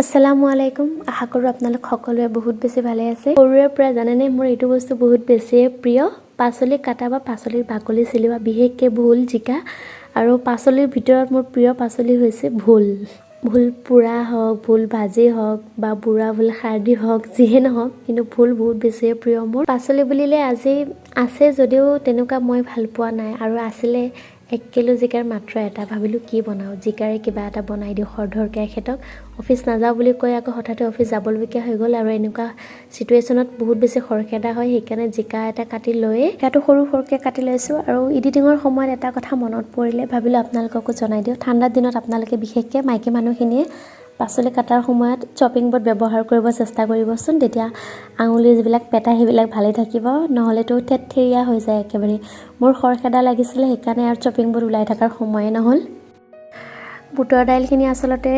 আসসালামু আলাইকুম আশা কৰো আপোনালোক সকলোৱে বহুত বেছি ভালে আছে সৰুৰে পৰা জানেনে মোৰ এইটো বস্তু বহুত বেছি প্ৰিয় পাচলি কাটা বা পাচলিৰ বাকলি চিলোৱা বিশেষকৈ ভোল জিকা আৰু পাচলিৰ ভিতৰত মোৰ প্ৰিয় পাচলি হৈছে ভোল পুৰা হওক ভোল ভাজি হওক বা বুঢ়া ভোল খাৰদি হওক যিহে নহওক কিন্তু ভোল বহুত বেছি প্ৰিয় মোৰ পাচলি বুলিলে আজি আছে যদিও তেনেকুৱা মই ভাল পোৱা নাই আৰু আছিলে 1 কিলো জিকাৰ মাত্ৰ এটা ভাবিলো কি বনাও জিকাৰে কিবা এটা বনাই দিও খৰধৰকে খেতক অফিস নাযাও বুলি কৈ আকৌ হঠাতে অফিস যাবলগীয়া হৈ গল আৰু এনেকুৱা সিচুৱেচনত বহুত বেছি খৰখেদা হয় সেইকাৰণে জিকা এটা কাটি লৈ এটাটো সৰু সৰুকে কাটি লৈছো আৰু এডিটিংৰ সময়ত এটা কথা মনত পৰিলে ভাবিলো আপোনালোককো জনাই দিও ঠাণ্ডাৰ দিনত আপোনালোকে বিশেষকৈ মাইকী মানুহখিনিয়ে পাচলি কাটাৰ সময়ত চপিং বোৰ্ড ব্যৱহাৰ কৰিব চেষ্টা কৰিবচোন তেতিয়া আঙুলি যিবিলাক পেটা হেবিলাক ভালে থাকিব নহলে তো থেতথেৰিয়া হৈ যায় একেবাৰে মোৰ খৰখেদা লাগিছিল সেইকাৰণে আৰু চপিং বোৰ্ড উলাই থাকাৰ সময় নহল বুটৰ দাইলখিনি আসলতে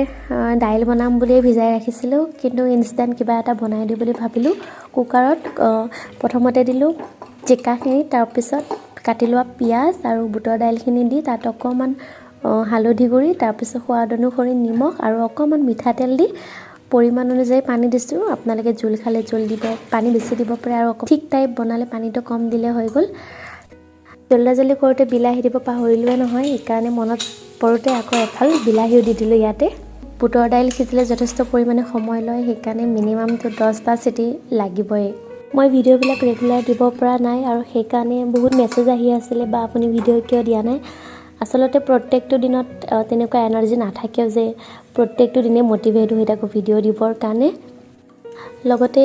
দাইল বনাম বুলি ভিজাই ৰাখিছিলো কিন্তু ইনষ্টেন্ট কিবা এটা বনাই দি বুলি ভাবিলো কুকাৰত প্ৰথমতে দিলো জিকাখিনি তাৰ পিছত কাটি লোৱা পিয়াজ আৰু বুটৰ দাইলখিনি দি তাত অকমান হালধি গুৰি তাৰ পিছত সোৱাদ অনুসৰি নিমখ আৰু অকমান মিঠাতেল দি পৰিমাণ অনুযায়ী পানী দিছো আপোনালোকে জুল খালে জুল দিব পানী বেছি দিব পাৰে আৰু ঠিক টাইপ বনালে পানীটো কম দিলে হৈ গল জলদি কৰোতে বিলাহী দিব পাহৰিলোৱে নহয় এইকাৰণে মনত পৰোতে আকৌ এফাল বিলাহীও দি দিলো ইয়াতে বুটৰ দাইল সিজিলে যথেষ্ট পৰিমাণে সময় লয় সেইকাৰণে মিনিমাম তো 10টা সিটি লাগিবই মই ভিডিওবিলাক ৰেগুলাৰ দিব পৰা নাই আৰু সেইকাৰণে বহুত মেছেজ আহি আছিল বা আপুনি ভিডিও কিয় দিয়া নাই আসলতে প্ৰত্যেকটো দিনত তেনেকুৱা এনাৰ্জি নাথাকে যে প্ৰত্যেকটো দিনে মোটিভেট হৈ থাকো ভিডিও দিবৰ কাৰণে লগতে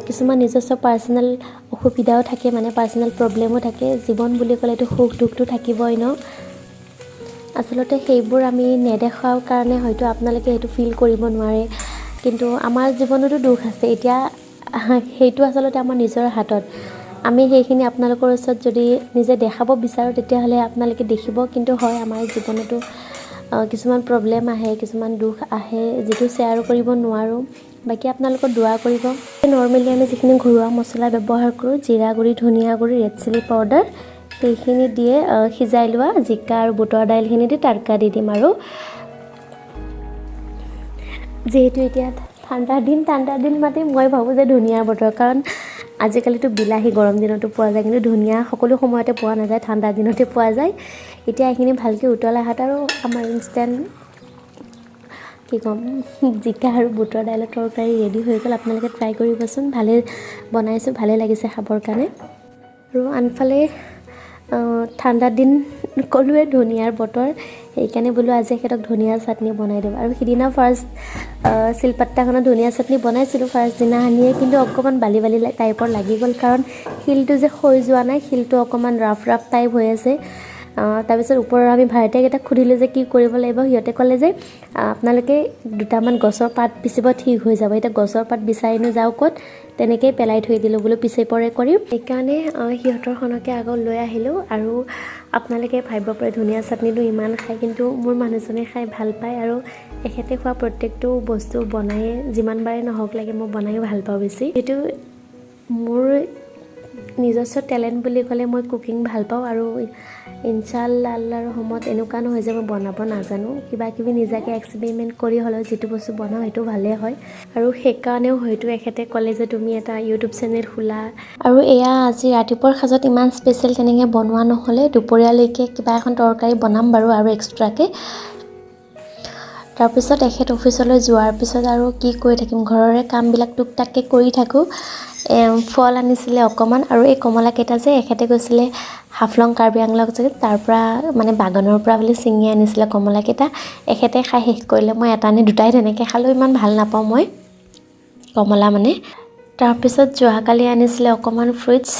কিছুমান নিজস্ব পাৰ্সোনাল অসুবিধাও থাকে মানে পাৰ্সোনাল প্ৰবলেমও থাকে জীৱন বুলি ক'লেটো সুখ দুখটো থাকিবই ন আসলতে সেইবোৰ আমি নেদেখাৰ কাৰণে হয়তো আপোনালোকে এটো ফিল কৰিব নোৱাৰে কিন্তু আমাৰ জীৱনতো দুখ আছে এতিয়া হেইটো আসলতে আমাৰ নিজৰ হাতত আমি সেইখিনি আপোনালোকৰ ওচৰত যদি নিজে দেখাব বিচাৰো তেতিয়া হলে আপোনালোকে দেখিব কিন্তু হয় আমাৰ জীৱনতো কিছুমান প্ৰবলেম আহে কিছুমান দুখ আহে যেটো শেয়াৰ কৰিব নোৱাৰো বাকি আপোনালোকৰ দোৱা কৰিব নৰমালি আমি যিখিনি ঘৰুৱা মছলা ব্যৱহাৰ কৰো জিৰা গুৰি ধনিয়া গুৰি ৰেড চিলি পাউডাৰ সেইখিনি দিয়ে সিজাই লোৱা জিকা আৰু বুটৰ দাইলখিনি দি তৰকা দি দিম আৰু যেহেতু এতিয়া ঠাণ্ডা দিন মাতে মই ভাবো যে ধনিয়া বতৰ কাৰণ আজিকালিতো বিলাহী গৰম দিনতো পোৱা যায় কিন্তু ধনিয়া সকলো সময়তে পোৱা নাযায় ঠাণ্ডা দিনতে পোৱা যায় এতিয়া এইখিনি ভালকৈ উতলা হাত আৰু আমাৰ ইনষ্টেন্ট কি কম জিকা আৰু বুটৰ দাইলৰ তৰকাৰী ৰেডি হৈ গল আপোনালোকে ট্ৰাই কৰিবচোন ভালে বনাইছো ভালে লাগিছে খাবৰ কাৰণে আৰু আনফালে ঠাণ্ডা দিন কলুৱে ধনিয়াৰ বতৰ এইকাৰণে বলো আজি হেতক ধনিয়া চাটনি বনাই দিম আৰু সিদিনা ফাৰ্স্ট শিলপাট্টাখনত ধনিয়া চাটনি বনাইছিলো ফাৰ্স্ট দিনা আনিয়ে কিন্তু অকমান বালি টাইপৰ লাগি গল কাৰণ শিলটো যে হৈ যোৱা নাই শিলটো অকমান ৰাফ টাইপ হৈ আছে তাৰ পিছত ওপৰৰ আমি ভাইটিকেটা খুদিলে যে কি কৰিব লাগিব হিয়তে কলে যে আপোনালোকে দুটামান গছৰ পাত পিছিব ঠিক হৈ যাব এটা গছৰ পাত বিচাৰিনো যাও কত তেনেকৈ পেলাই থৈ দিলো বলো পিছে পৰে কৰিম এইকাৰণে হিয়তৰ খনকে আগত লৈ আহিলো আৰু আপোনালোকে ভাবিব পাৰে ধনিয়া চাটনিটো ইমান খাই কিন্তু মোৰ মানুহজনে খাই ভাল পায় আৰু এখেতে খোৱা প্ৰত্যেকটো বস্তু বনাই যিমান বাৰে নহওক লাগে মই বনাই ভাল পাওঁ বেছি এটো মোৰ নিজস্ব টেলেন্ট বুলি ক'লে মই কুকিং ভাল পাওঁ আৰু ইনশাআল্লাহ আল্লাহৰ ৰহমত এনেকুৱা নহয় যে মই বনাব নাজানো কিবা কিবি নিজাকে এক্সপেৰিমেন্ট কৰি হলো যেটো বস্তু বনাও হেতু ভালে হয় আৰু হেকাৰণেও হয়তো এখেতে ক'লে যে তুমি এটা ইউটিউব চেনেল খোলা আৰু এয়া আজি ৰাতিপুৱাৰ খাজত ইমান স্পেশাল তেনেকে বনোৱা নহলে দুপৰীয়ালৈকে কিবা এখন তৰকাৰী বনাম বাৰু আৰু এক্সট্ৰাকে তাৰ পিছত এখেত অফিচলৈ যোৱাৰ পিছত আৰু কি কৰি থাকিম ঘৰৰে কামবিলাক টুকটাককে কৰি থাকো ফল আনিছিলে অকমান আৰু এই কমলা কেটা যে এখেতে গৈছিলে হাফলং কাৰ্বি আংলং যে তাৰ পৰা মানে বাগানৰ পৰা বুলি চিঙি আনিছিলে কমলা কেটা এখেতে খাই শেষ কৰিলে মই এটা নে দুটাই তেনেকে খালো ইমান ভাল নাপাওঁ মই কমলা মানে তাৰ পিছত যোৱাকালি আনিছিলে অকমান ফ্ৰুটছ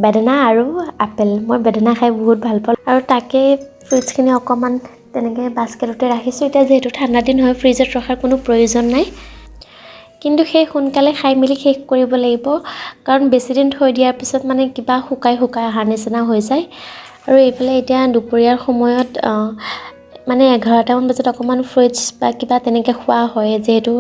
বেদানা আৰু আপেল মই বেদানা খাই বহুত ভাল পাওঁ আৰু তাকে ফ্ৰুটছখিনি অকমান তেনেকে বাস্কেটতে ৰাখিছো এতিয়া যেহেতু ঠাণ্ডা দিন হয় ফ্ৰিজত ৰখাৰ কোনো প্ৰয়োজন নাই কিন্তু সেই সোনকালে খাই মিলি শেষ কৰিব লাগিব কাৰণ বেছি দিন থৈ দিয়াৰ পিছত মানে কিবা শুকাই আহাৰ নিচিনা হৈ যায় আৰু এইফালে এতিয়া দুপৰীয়াৰ সময়ত মানে 11টা মান বজাত অকমান ফ্ৰুটছ বা কিবা তেনেকে খোৱা হয় যেহেতু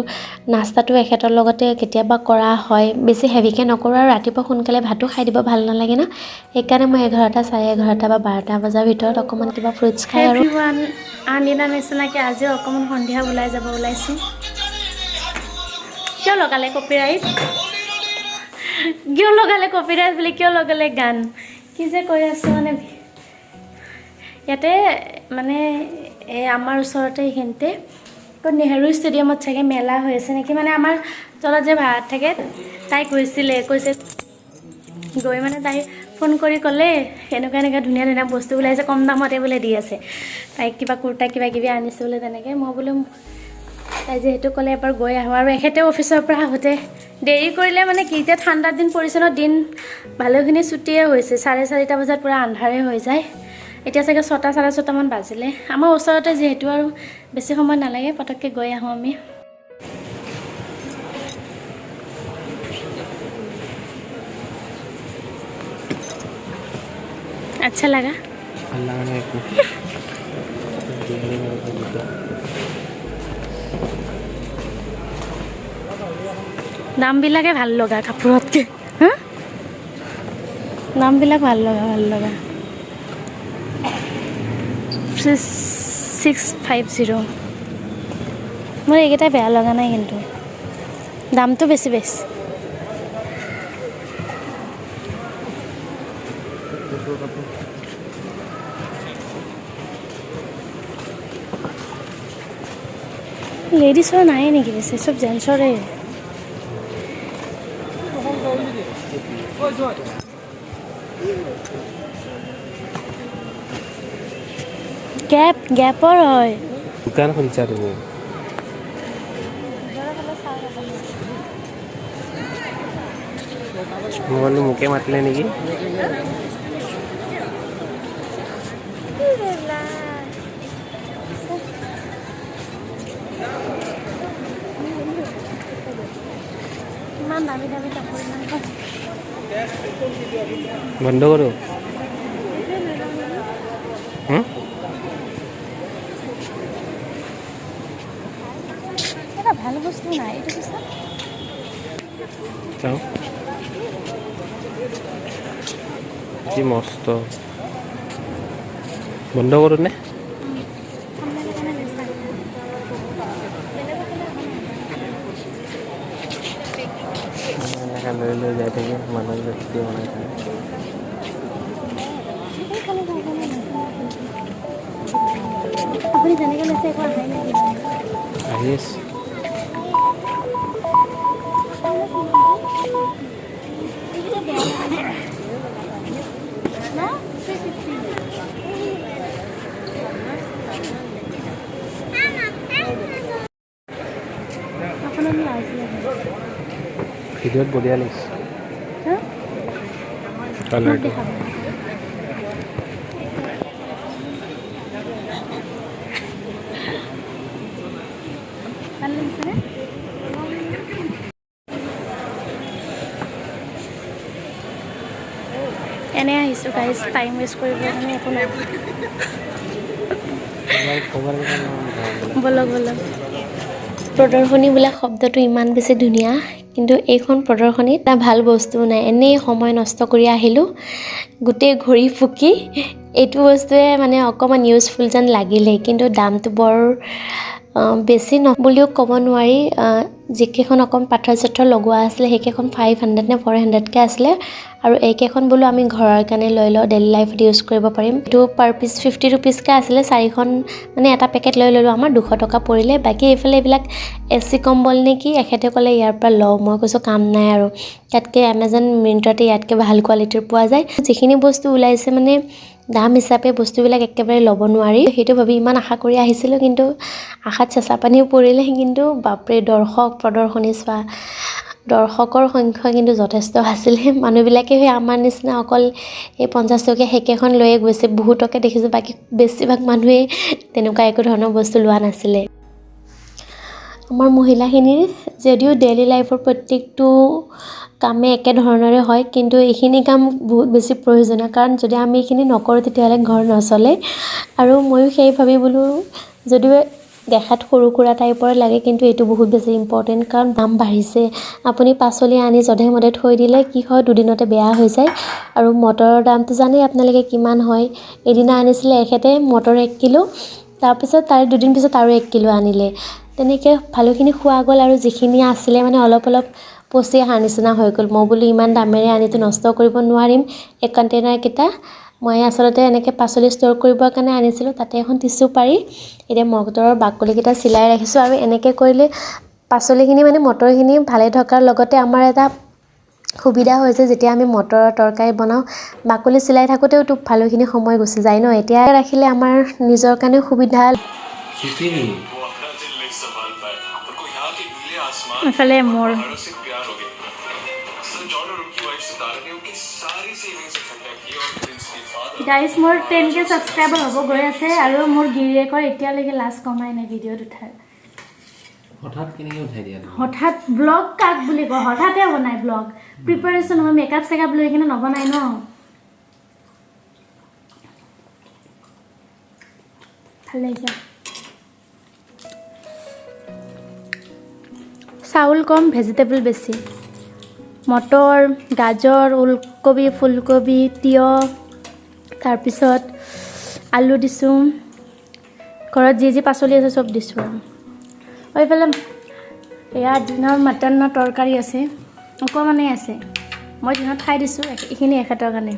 নাস্তাটো এখেতৰ লগতে কেতিয়াবা কৰা হয় বেছি হেভিকে নকৰো আৰু ৰাতিপুৱা সোনকালে ভাতো খাই দিব ভাল নালাগে না সেইকাৰণে মই 11টা 11:30 বা 12টা বজাৰ ভিতৰত অকমান কিবা ফ্ৰুটছ খাই আৰু আনিনা নিচিনাকে আজিও অকমান সন্ধিয়া ওলাই যাব ওলাইছো কিয় লগালে কপিৰাইট কিয় লগালে কপিৰাইট বুলি কিয় লগালে গান কি যে কৈ আছো মানে ইয়াতে মানে আমাৰ ওচৰতে হিনতে নেহেৰু ষ্টেডিয়ামত চাগে মেলা হৈ আছে নেকি মানে আমাৰ তলত যে ভাড়াত থাকে তাই কৈছে গৈ মানে তাই ফোন কৰি ক'লে এনেকুৱা ধুনীয়া ধুনীয়া বস্তু ওলাইছে কম দামতে বোলে দি আছে তাই কিবা কুৰ্তা কিবা কিবি আনিছে বোলে তেনেকৈ মই বোলো তাই যিহেতু ক'লে এবাৰ গৈ আহোঁ আৰু এখেতে অফিচৰ পৰা আহোঁতে দেৰি কৰিলে মানে কি এতিয়া ঠাণ্ডাৰ দিন পৰিছে ন দিন ভালেখিনি ছুটিয়ে হৈছে 4:30 বজাত পূৰা আন্ধাৰে হৈ যায় এতিয়া চাগে 6টা 6:30 মান বাজিলে আমাৰ ওচৰতে যিহেতু আৰু বেছি সময় নালাগে পটককৈ গৈ আহোঁ আমি अच्छा लगा দামবিলাকে ভাল লগা কাপোৰতকৈ হা দামবিলাক ভাল লগা 650 মোৰ এইকেইটা বেয়া লগা নাই কিন্তু দামটো বেছি লেডিছৰ নাই নেকি বেছি চব জেন্টছৰে গেপৰ হয় দোকান খুলিছা তুমি মই মোকে মাতিলে নেকি ইমান দামী কাপোৰ বন্ধ কৰোঁ এটা ভাল বস্তু নাই এইটো পিছত চাওঁ কি মস্ত বন্ধ কৰোঁ নে লৈ যাই থাকে মানুহ ব্যক্তি বনাই থাকে আপুনি যেনেকৈ লৈছে একো আহাই নাই আহি আছে ভিডিঅ'ত বঢ়িয়া লাগিছে কালাৰটো এনে আহিছোঁ গাইজ টাইম ৱেষ্ট কৰিব কাৰণে একো নাই বলক প্ৰদৰ্শনী বোলা শব্দটো ইমান বেছি ধুনীয়া কিন্তু এইখন প্ৰদৰ্শনীত এটা ভাল বস্তু নাই এনেই সময় নষ্ট কৰি আহিলোঁ গোটেই ঘূৰি ফুকি এইটো বস্তুৱে মানে অকণমান ইউজফুল যেন লাগিলে কিন্তু দামটো বৰ বেছি বুলিও ক'ব নোৱাৰি যিকেইখন অকণ পাথৰ লগোৱা আছিলে সেইকেইখন 500 নে 400কৈ আছিলে আৰু এইকেইখন বোলো আমি ঘৰৰ কাৰণে লৈ লওঁ ডেইলি লাইফত ইউজ কৰিব পাৰিম এইটো পাৰ পিচ 50 ৰুপিজকৈ আছিলে 4খন মানে এটা পেকেট লৈ ল'লোঁ আমাৰ 200 টকা পৰিলে বাকী এইফালে এইবিলাক এচি কম্বল নেকি এখেতে ক'লে ইয়াৰ পৰা লওঁ মই কৈছোঁ কাম নাই আৰু তাতকৈ এমাজন মিন্ট্ৰাতে ইয়াতকৈ ভাল কোৱালিটিৰ পোৱা যায় যিখিনি বস্তু ওলাইছে মানে দাম হিচাপে বস্তুবিলাক একেবাৰে ল'ব নোৱাৰি সেইটো ভাবি ইমান আশা কৰি আহিছিলোঁ কিন্তু আশাত চেঁচা পানীও পৰিলে কিন্তু বাপৰে প্ৰদৰ্শনী চোৱা দৰ্শকৰ সংখ্যা কিন্তু যথেষ্ট আছিলে মানুহবিলাকে সেই আমাৰ নিচিনা অকল এই 50 টকীয়া সেইকেইখন লৈয়ে গৈছে বহুতকে দেখিছোঁ বাকী বেছিভাগ মানুহে তেনেকুৱা একো ধৰণৰ বস্তু লোৱা নাছিলে আমাৰ মহিলাখিনিৰ যদিও ডেইলি লাইফৰ প্ৰত্যেকটো কামে একে ধৰণৰে হয় কিন্তু এইখিনি কাম বহুত বেছি প্ৰয়োজনীয় কাৰণ যদি আমি এইখিনি নকৰোঁ তেতিয়াহ'লে ঘৰ নচলে আৰু ময়ো সেই ভাবি বোলো যদিও দেখাত সৰু সুৰা টাইপৰ লাগে কিন্তু এইটো বহুত বেছি ইম্পৰ্টেণ্ট কাৰণ দাম বাঢ়িছে আপুনি পাচলি আনি জধে মধে থৈ দিলে কি হয় দুদিনতে বেয়া হৈ যায় আৰু মটৰৰ দামটো জানেই আপোনালোকে কিমান হয় এদিনা আনিছিলে এখেতে মটৰ 1 কিলো তাৰপিছত তাৰে দুদিন পিছত আৰু 1 কিলো আনিলে তেনেকৈ ভালুখিনি খোৱা গ'ল আৰু যিখিনি আছিলে মানে অলপ পচি অহাৰ নিচিনা হৈ গ'ল মই বোলো ইমান দামেৰে আনিতো নষ্ট কৰিব নোৱাৰিম এক কণ্টেইনাৰকেইটা মই আচলতে এনেকৈ পাচলি ষ্ট'ৰ কৰিবৰ কাৰণে আনিছিলোঁ তাতে এখন টিচু পাৰি এতিয়া মটৰৰ বাকলিকেইটা চিলাই ৰাখিছোঁ আৰু এনেকৈ কৰিলে পাচলিখিনি মানে মটৰখিনি ভালে থকাৰ লগতে আমাৰ এটা সুবিধা হৈছে যেতিয়া আমি মটৰৰ তৰকাৰী বনাওঁ বাকলি চিলাই থাকোঁতেও তো ভালুখিনি সময় গুচি যায় ন এতিয়া ৰাখিলে আমাৰ নিজৰ কাৰণে সুবিধা এফালে মোৰ গাইজ মোৰ 10K ছাবস্ক্ৰাইবাৰ হ'ব গৈ আছে আৰু মোৰ গিৰিয়েকৰ এতিয়ালৈকে লাজ কমাই নাই ভিডিঅ'ত উঠাৰ হঠাৎ কেনেকৈ উঠাই দিয়া হঠাৎ ব্লগ কাক বুলি কয় হঠাতে বনাই ব্লগ প্ৰিপাৰেশ্যন হয় মেকআপ চেকআপ লৈ কিনে নবনাই ন ভাল লাগিছে চাউল কম ভেজিটেবল বেছি মটৰ গাজৰ ওলকবি ফুলকবি তিয়হ তাৰপিছত আলু দিছোঁ ঘৰত যি পাচলি আছে চব দিছোঁ আৰু এইফালে এয়া দিনৰ মাটনৰ তৰকাৰী আছে অকণমানেই আছে মই দিনত খাই দিছোঁ এইখিনি এখেতৰ কাৰণে